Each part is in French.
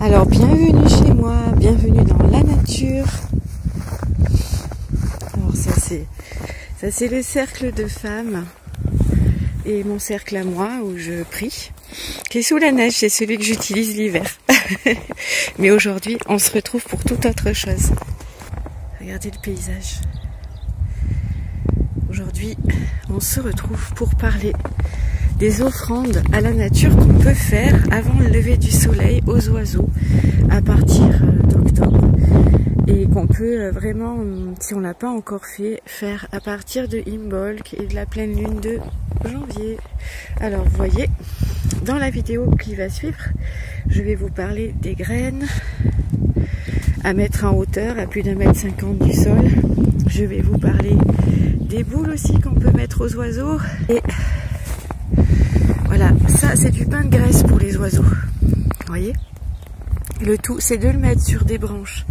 Alors bienvenue chez moi, bienvenue dans la nature. Alors ça c'est le cercle de femmes et mon cercle à moi où je prie, qui est sous la neige, c'est celui que j'utilise l'hiver. Mais aujourd'hui on se retrouve pour toute autre chose. Regardez le paysage. Aujourd'hui on se retrouve pour parler des offrandes à la nature qu'on peut faire avant le lever du soleil aux oiseaux à partir d'octobre et qu'on peut vraiment, si on l'a pas encore fait, faire à partir de Imbolc et de la pleine lune de janvier. Alors vous voyez, dans la vidéo qui va suivre, je vais vous parler des graines à mettre en hauteur à plus d'1,50 m du sol. Je vais vous parler des boules aussi qu'on peut mettre aux oiseaux et voilà, ça c'est du pain de graisse pour les oiseaux. Vous voyez? Le tout c'est de le mettre sur des branches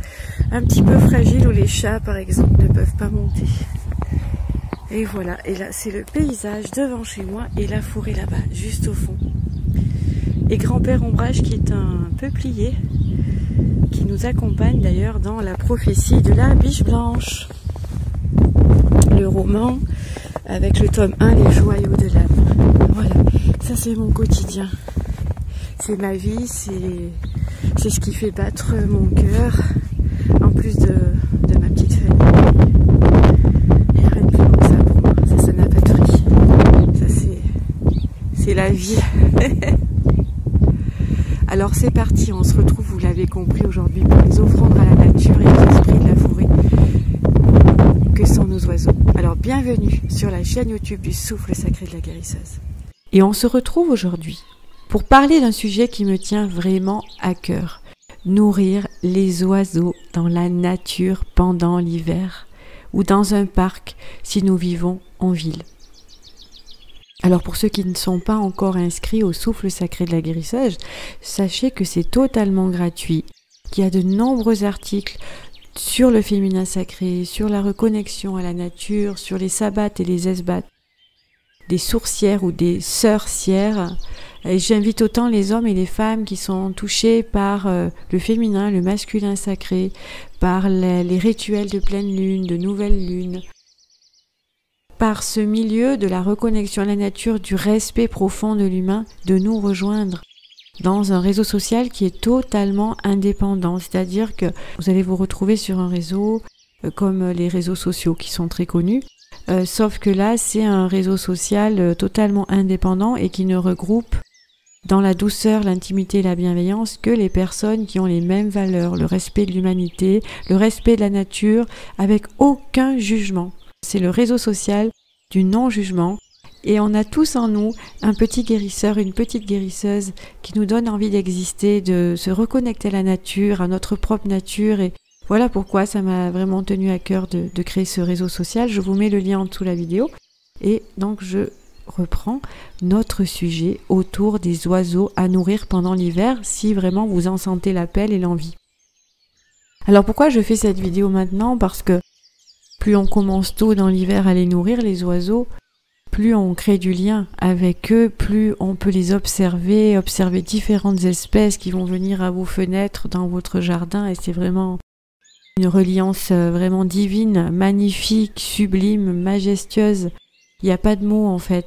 un petit peu fragiles où les chats par exemple ne peuvent pas monter. Et voilà, et là c'est le paysage devant chez moi et la forêt là-bas, juste au fond. Et grand-père ombrage qui est un peuplier qui nous accompagne d'ailleurs dans la prophétie de la biche blanche. Le roman avec le tome 1, les joyaux de l'âme. Voilà, ça c'est mon quotidien. C'est ma vie, c'est ce qui fait battre mon cœur, en plus de ma petite famille. Il n'y a rien de plus beau que ça pour moi, ça n'a pas de prix. Ça c'est la vie. Alors c'est parti, on se retrouve, vous l'avez compris aujourd'hui, pour les offrandes à la nature et aux esprits de la forêt que sont nos oiseaux. Alors bienvenue sur la chaîne YouTube du Souffle Sacré de la Guérisseuse. Et on se retrouve aujourd'hui pour parler d'un sujet qui me tient vraiment à cœur. Nourrir les oiseaux dans la nature pendant l'hiver ou dans un parc si nous vivons en ville. Alors pour ceux qui ne sont pas encore inscrits au Souffle Sacré de la Guérisseuse, sachez que c'est totalement gratuit, qu'il y a de nombreux articles sur le féminin sacré, sur la reconnexion à la nature, sur les sabbats et les esbats, des sourcières ou des sœurcières. Et j'invite autant les hommes et les femmes qui sont touchés par le féminin, le masculin sacré, par les rituels de pleine lune, de nouvelle lune, par ce milieu de la reconnexion à la nature, du respect profond de l'humain, de nous rejoindre dans un réseau social qui est totalement indépendant. C'est-à-dire que vous allez vous retrouver sur un réseau comme les réseaux sociaux qui sont très connus, sauf que là c'est un réseau social totalement indépendant et qui ne regroupe dans la douceur, l'intimité et la bienveillance que les personnes qui ont les mêmes valeurs, le respect de l'humanité, le respect de la nature, avec aucun jugement. C'est le réseau social du non-jugement. Et on a tous en nous un petit guérisseur, une petite guérisseuse qui nous donne envie d'exister, de se reconnecter à la nature, à notre propre nature. Et voilà pourquoi ça m'a vraiment tenu à cœur de créer ce réseau social. Je vous mets le lien en dessous de la vidéo. Et donc je reprends notre sujet autour des oiseaux à nourrir pendant l'hiver, si vraiment vous en sentez l'appel et l'envie. Alors pourquoi je fais cette vidéo maintenant? Parce que plus on commence tôt dans l'hiver à les nourrir, les oiseaux, plus on crée du lien avec eux, plus on peut les observer différentes espèces qui vont venir à vos fenêtres, dans votre jardin, et c'est vraiment une reliance vraiment divine, magnifique, sublime, majestueuse. Il n'y a pas de mots en fait.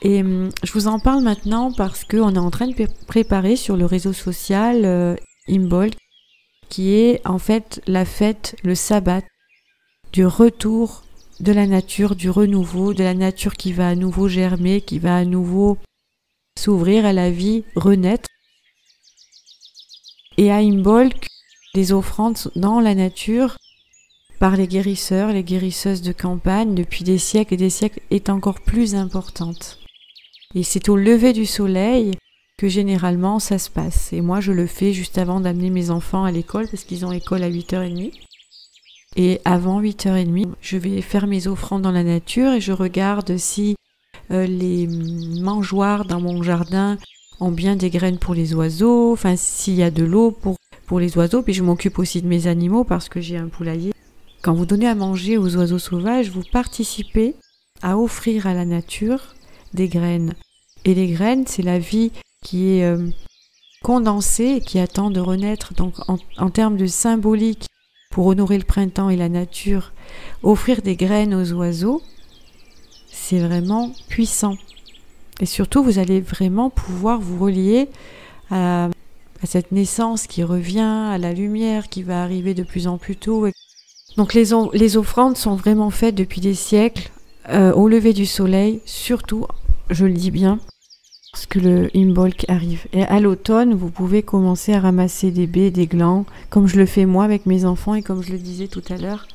Et je vous en parle maintenant parce qu'on est en train de préparer sur le réseau social Imbolc, qui est en fait la fête, le sabbat, du retour de la nature, du renouveau, de la nature qui va à nouveau germer, qui va à nouveau s'ouvrir à la vie, renaître. Et à Imbolc, les offrandes dans la nature, par les guérisseurs, les guérisseuses de campagne, depuis des siècles et des siècles, est encore plus importante. Et c'est au lever du soleil que généralement ça se passe. Et moi je le fais juste avant d'amener mes enfants à l'école, parce qu'ils ont école à 8h30. Et avant 8h30, je vais faire mes offrandes dans la nature et je regarde si les mangeoires dans mon jardin ont bien des graines pour les oiseaux, enfin s'il y a de l'eau pour les oiseaux. Puis je m'occupe aussi de mes animaux parce que j'ai un poulailler. Quand vous donnez à manger aux oiseaux sauvages, vous participez à offrir à la nature des graines. Et les graines, c'est la vie qui est condensé et qui attend de renaître. Donc en termes de symbolique, pour honorer le printemps et la nature, offrir des graines aux oiseaux, c'est vraiment puissant. Et surtout, vous allez vraiment pouvoir vous relier à cette naissance qui revient, à la lumière qui va arriver de plus en plus tôt. Donc les offrandes sont vraiment faites depuis des siècles, au lever du soleil, surtout, je le dis bien, parce que le Imbolc arrive. Et à l'automne, vous pouvez commencer à ramasser des baies, des glands, comme je le fais moi avec mes enfants et comme je le disais tout à l'heure,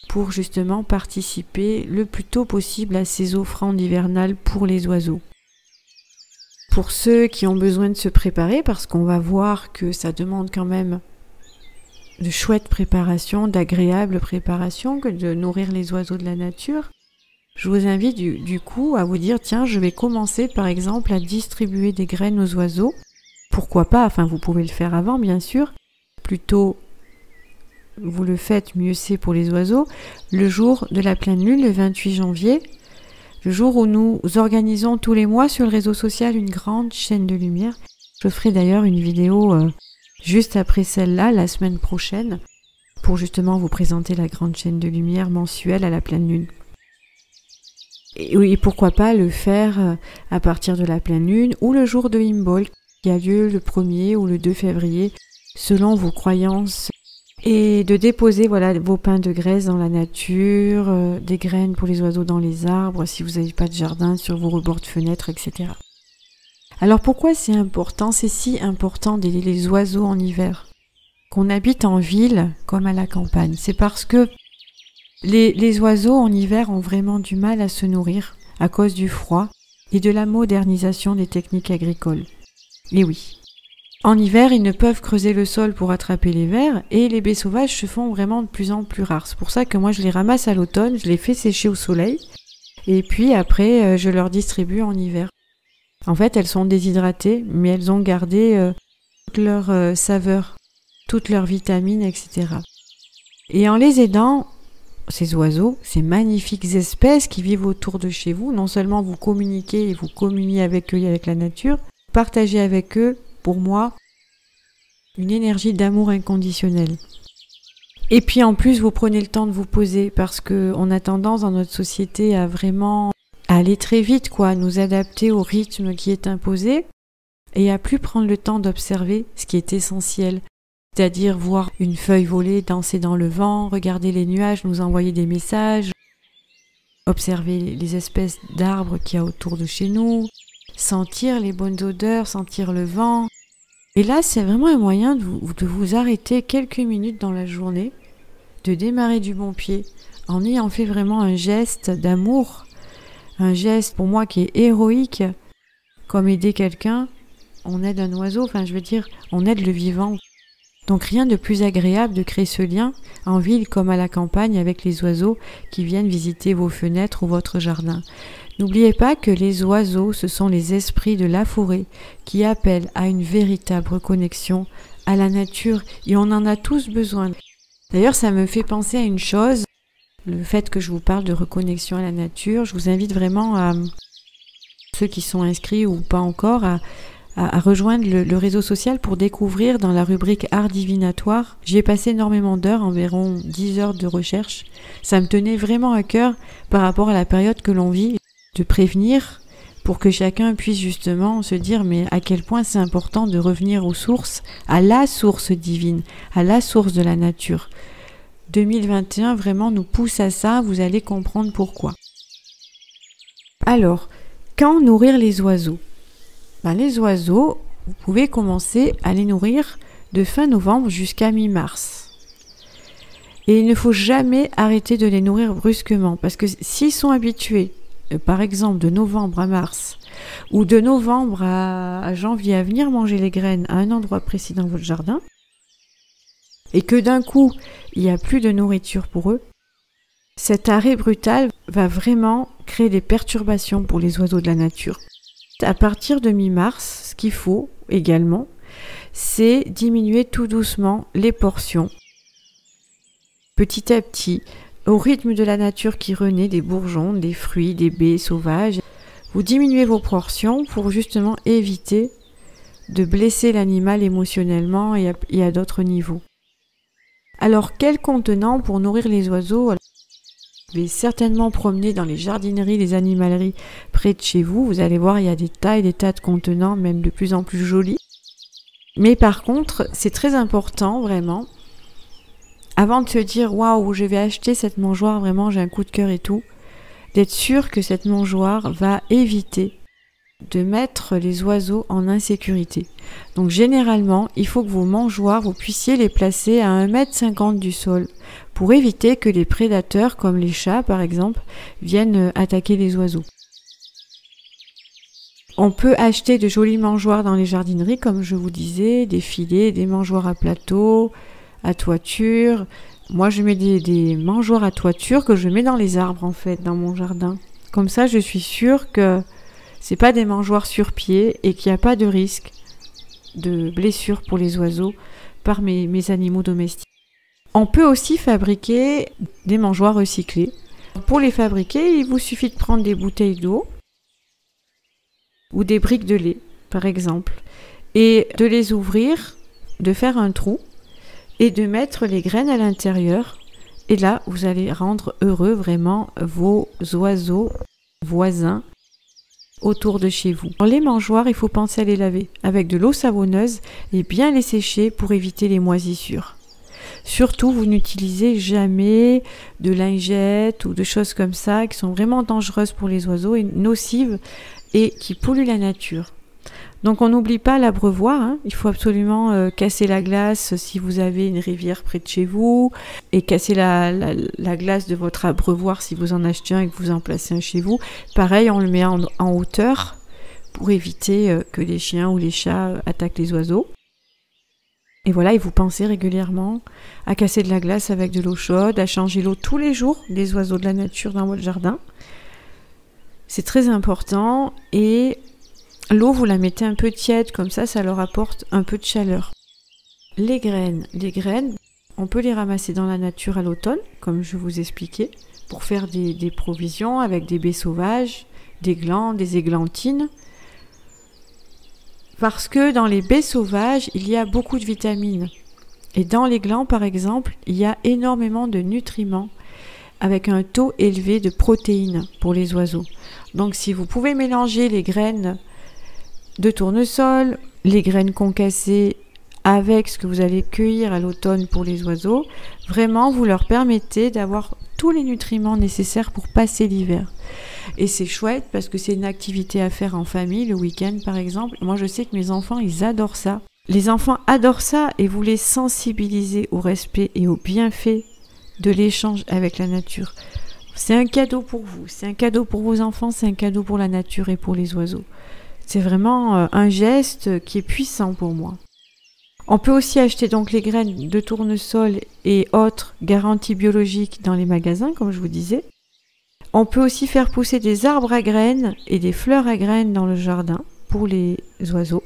pour justement participer le plus tôt possible à ces offrandes hivernales pour les oiseaux. Pour ceux qui ont besoin de se préparer, parce qu'on va voir que ça demande quand même de chouettes préparations, d'agréables préparations, que de nourrir les oiseaux de la nature, je vous invite du coup à vous dire, tiens, je vais commencer par exemple à distribuer des graines aux oiseaux. Pourquoi pas, enfin vous pouvez le faire avant bien sûr, plutôt vous le faites, mieux c'est pour les oiseaux, le jour de la pleine lune, le 28 janvier, le jour où nous organisons tous les mois sur le réseau social une grande chaîne de lumière. Je ferai d'ailleurs une vidéo juste après celle-là, la semaine prochaine, pour justement vous présenter la grande chaîne de lumière mensuelle à la pleine lune. Et pourquoi pas le faire à partir de la pleine lune ou le jour de Imbolc qui a lieu le 1er ou le 2 février selon vos croyances, et de déposer voilà vos pains de graisse dans la nature, des graines pour les oiseaux dans les arbres si vous n'avez pas de jardin, sur vos rebords de fenêtres, etc. Alors pourquoi c'est important, c'est si important d'aider les oiseaux en hiver, qu'on habite en ville comme à la campagne? C'est parce que les oiseaux en hiver ont vraiment du mal à se nourrir à cause du froid et de la modernisation des techniques agricoles. Et oui, en hiver, ils ne peuvent creuser le sol pour attraper les vers et les baies sauvages se font vraiment de plus en plus rares. C'est pour ça que moi je les ramasse à l'automne, je les fais sécher au soleil et puis après je leur distribue en hiver. En fait, elles sont déshydratées, mais elles ont gardé toute leur saveur, toutes leurs vitamines, etc. Et en les aidant, ces oiseaux, ces magnifiques espèces qui vivent autour de chez vous, non seulement vous communiquez et vous communiez avec eux et avec la nature, partagez avec eux, pour moi, une énergie d'amour inconditionnel. Et puis en plus, vous prenez le temps de vous poser, parce qu'on a tendance dans notre société à vraiment aller très vite, à nous adapter au rythme qui est imposé, et à plus prendre le temps d'observer ce qui est essentiel. C'est-à-dire voir une feuille voler, danser dans le vent, regarder les nuages, nous envoyer des messages, observer les espèces d'arbres qu'il y a autour de chez nous, sentir les bonnes odeurs, sentir le vent. Et là, c'est vraiment un moyen de vous arrêter quelques minutes dans la journée, de démarrer du bon pied, en ayant fait vraiment un geste d'amour, un geste pour moi qui est héroïque, comme aider quelqu'un, on aide un oiseau, enfin je veux dire, on aide le vivant. Donc rien de plus agréable de créer ce lien en ville comme à la campagne avec les oiseaux qui viennent visiter vos fenêtres ou votre jardin. N'oubliez pas que les oiseaux, ce sont les esprits de la forêt qui appellent à une véritable reconnexion à la nature et on en a tous besoin. D'ailleurs, ça me fait penser à une chose, le fait que je vous parle de reconnexion à la nature. Je vous invite vraiment à ceux qui sont inscrits ou pas encore à rejoindre le réseau social pour découvrir dans la rubrique Art divinatoire. J'y ai passé énormément d'heures, environ 10 heures de recherche. Ça me tenait vraiment à cœur par rapport à la période que l'on vit, de prévenir pour que chacun puisse justement se dire mais à quel point c'est important de revenir aux sources, à la source divine, à la source de la nature. 2021 vraiment nous pousse à ça, vous allez comprendre pourquoi. Alors, quand nourrir les oiseaux? Les oiseaux, vous pouvez commencer à les nourrir de fin novembre jusqu'à mi-mars. Et il ne faut jamais arrêter de les nourrir brusquement, parce que s'ils sont habitués, par exemple de novembre à mars, ou de novembre à janvier à venir manger les graines à un endroit précis dans votre jardin, et que d'un coup, il n'y a plus de nourriture pour eux, cet arrêt brutal va vraiment créer des perturbations pour les oiseaux de la nature. À partir de mi-mars, ce qu'il faut également, c'est diminuer tout doucement les portions. Petit à petit, au rythme de la nature qui renaît, des bourgeons, des fruits, des baies sauvages, vous diminuez vos portions pour justement éviter de blesser l'animal émotionnellement et à d'autres niveaux. Alors, quel contenant pour nourrir les oiseaux? Vous devez certainement promener dans les jardineries, les animaleries près de chez vous. Vous allez voir, il y a des tas et des tas de contenants, même de plus en plus jolis. Mais par contre, c'est très important, vraiment, avant de se dire « Waouh, je vais acheter cette mangeoire, vraiment, j'ai un coup de cœur et tout », d'être sûr que cette mangeoire va éviter de mettre les oiseaux en insécurité. Donc généralement, il faut que vos mangeoires, vous puissiez les placer à 1,50 m du sol pour éviter que les prédateurs, comme les chats par exemple, viennent attaquer les oiseaux. On peut acheter de jolies mangeoires dans les jardineries, comme je vous disais, des filets, des mangeoires à plateau, à toiture. Moi, je mets des mangeoires à toiture que je mets dans les arbres, en fait, dans mon jardin. Comme ça, je suis sûre que c'est pas des mangeoires sur pied et qu'il n'y a pas de risque de blessure pour les oiseaux par mes animaux domestiques. On peut aussi fabriquer des mangeoires recyclées. Pour les fabriquer, il vous suffit de prendre des bouteilles d'eau ou des briques de lait, par exemple, et de les ouvrir, de faire un trou et de mettre les graines à l'intérieur. Et là, vous allez rendre heureux vraiment vos oiseaux voisins autour de chez vous. Alors, les mangeoires, il faut penser à les laver avec de l'eau savonneuse et bien les sécher pour éviter les moisissures. Surtout, vous n'utilisez jamais de lingettes ou de choses comme ça qui sont vraiment dangereuses pour les oiseaux et nocives et qui polluent la nature. Donc on n'oublie pas l'abreuvoir, hein. Il faut absolument casser la glace si vous avez une rivière près de chez vous et casser la glace de votre abreuvoir si vous en achetez un et que vous en placez un chez vous. Pareil, on le met en hauteur pour éviter que les chiens ou les chats attaquent les oiseaux. Et voilà, et vous pensez régulièrement à casser de la glace avec de l'eau chaude, à changer l'eau tous les jours des oiseaux de la nature dans votre jardin. C'est très important et l'eau, vous la mettez un peu tiède, comme ça leur apporte un peu de chaleur. Les graines, on peut les ramasser dans la nature à l'automne, comme je vous expliquais, pour faire des provisions avec des baies sauvages, des glands, des églantines. Parce que dans les baies sauvages, il y a beaucoup de vitamines. Et dans les glands, par exemple, il y a énormément de nutriments avec un taux élevé de protéines pour les oiseaux. Donc si vous pouvez mélanger les graines de tournesol, les graines concassées avec ce que vous allez cueillir à l'automne pour les oiseaux, vraiment vous leur permettez d'avoir tous les nutriments nécessaires pour passer l'hiver. Et c'est chouette parce que c'est une activité à faire en famille, le week-end par exemple. Moi je sais que mes enfants, ils adorent ça. Les enfants adorent ça et vous les sensibilisez au respect et au bienfait de l'échange avec la nature. C'est un cadeau pour vous, c'est un cadeau pour vos enfants, c'est un cadeau pour la nature et pour les oiseaux. C'est vraiment un geste qui est puissant pour moi. On peut aussi acheter donc les graines de tournesol et autres garanties biologiques dans les magasins, comme je vous disais. On peut aussi faire pousser des arbres à graines et des fleurs à graines dans le jardin pour les oiseaux.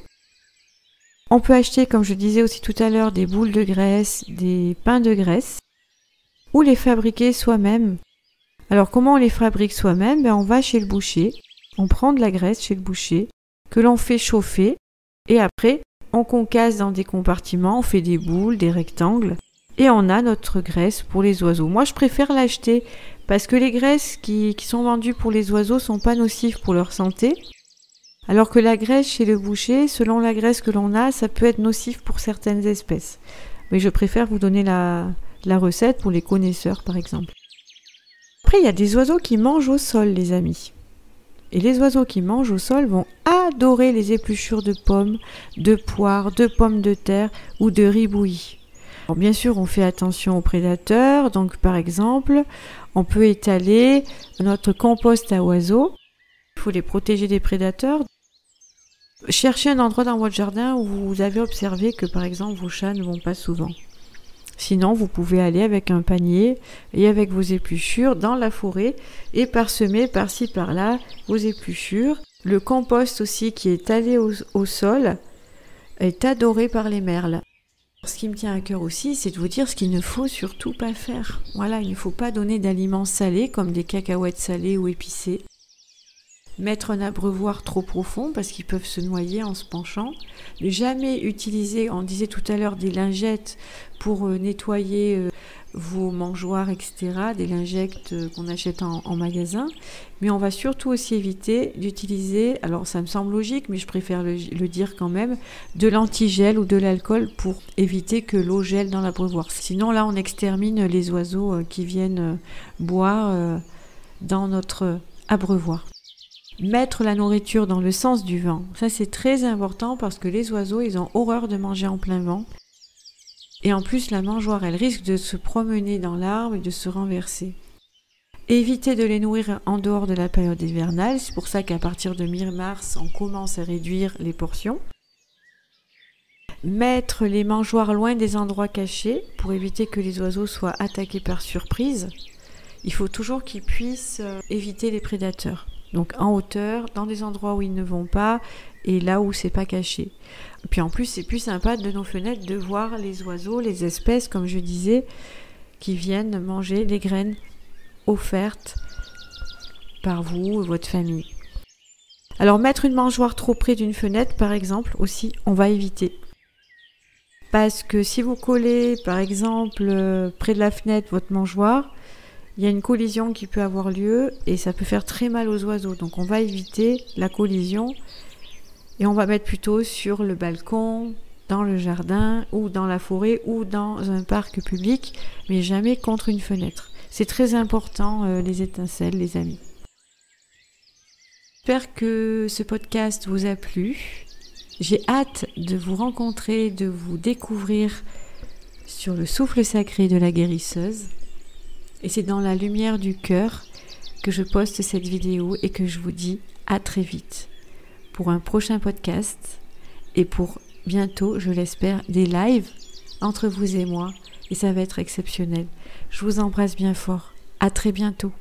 On peut acheter, comme je disais aussi tout à l'heure, des boules de graisse, des pains de graisse, ou les fabriquer soi-même. Alors comment on les fabrique soi-même? On va chez le boucher, on prend de la graisse chez le boucher, que l'on fait chauffer, et après on concasse dans des compartiments, on fait des boules, des rectangles, et on a notre graisse pour les oiseaux. Moi je préfère l'acheter parce que les graisses qui sont vendues pour les oiseaux sont pas nocives pour leur santé, alors que la graisse chez le boucher, selon la graisse que l'on a, ça peut être nocif pour certaines espèces. Mais je préfère vous donner la recette pour les connaisseurs par exemple. Après il y a des oiseaux qui mangent au sol les amis. Et les oiseaux qui mangent au sol vont adorer les épluchures de pommes, de poires, de pommes de terre ou de riz bouilli. Alors bien sûr, on fait attention aux prédateurs. Donc par exemple, on peut étaler notre compost à oiseaux. Il faut les protéger des prédateurs. Cherchez un endroit dans votre jardin où vous avez observé que par exemple vos chats ne vont pas souvent. Sinon, vous pouvez aller avec un panier et avec vos épluchures dans la forêt et parsemer par-ci par-là vos épluchures. Le compost aussi qui est allé au sol est adoré par les merles. Ce qui me tient à cœur aussi, c'est de vous dire ce qu'il ne faut surtout pas faire. Voilà, il ne faut pas donner d'aliments salés comme des cacahuètes salées ou épicées. mettre un abreuvoir trop profond parce qu'ils peuvent se noyer en se penchant, ne jamais utiliser, on disait tout à l'heure, des lingettes pour nettoyer vos mangeoires, etc., des lingettes qu'on achète en magasin, mais on va surtout aussi éviter d'utiliser, alors ça me semble logique, mais je préfère le dire quand même, de l'antigel ou de l'alcool pour éviter que l'eau gèle dans l'abreuvoir. Sinon là on extermine les oiseaux qui viennent boire dans notre abreuvoir. Mettre la nourriture dans le sens du vent, ça c'est très important parce que les oiseaux ils ont horreur de manger en plein vent. Et en plus, la mangeoire, elle risque de se promener dans l'arbre et de se renverser. Éviter de les nourrir en dehors de la période hivernale. C'est pour ça qu'à partir de mi-mars, on commence à réduire les portions. Mettre les mangeoires loin des endroits cachés pour éviter que les oiseaux soient attaqués par surprise. Il faut toujours qu'ils puissent éviter les prédateurs. Donc en hauteur, dans des endroits où ils ne vont pas et là où c'est pas caché. Puis en plus, c'est plus sympa de nos fenêtres de voir les oiseaux, les espèces, comme je disais, qui viennent manger les graines offertes par vous ou votre famille. Alors mettre une mangeoire trop près d'une fenêtre, par exemple, aussi, on va éviter. Parce que si vous collez, par exemple, près de la fenêtre votre mangeoire, il y a une collision qui peut avoir lieu et ça peut faire très mal aux oiseaux. Donc on va éviter la collision et on va mettre plutôt sur le balcon, dans le jardin ou dans la forêt ou dans un parc public, mais jamais contre une fenêtre. C'est très important les étincelles, les amis. J'espère que ce podcast vous a plu. J'ai hâte de vous rencontrer, de vous découvrir sur le souffle sacré de la guérisseuse. Et c'est dans la lumière du cœur que je poste cette vidéo et que je vous dis à très vite pour un prochain podcast et pour bientôt, je l'espère, des lives entre vous et moi et ça va être exceptionnel. Je vous embrasse bien fort. À très bientôt.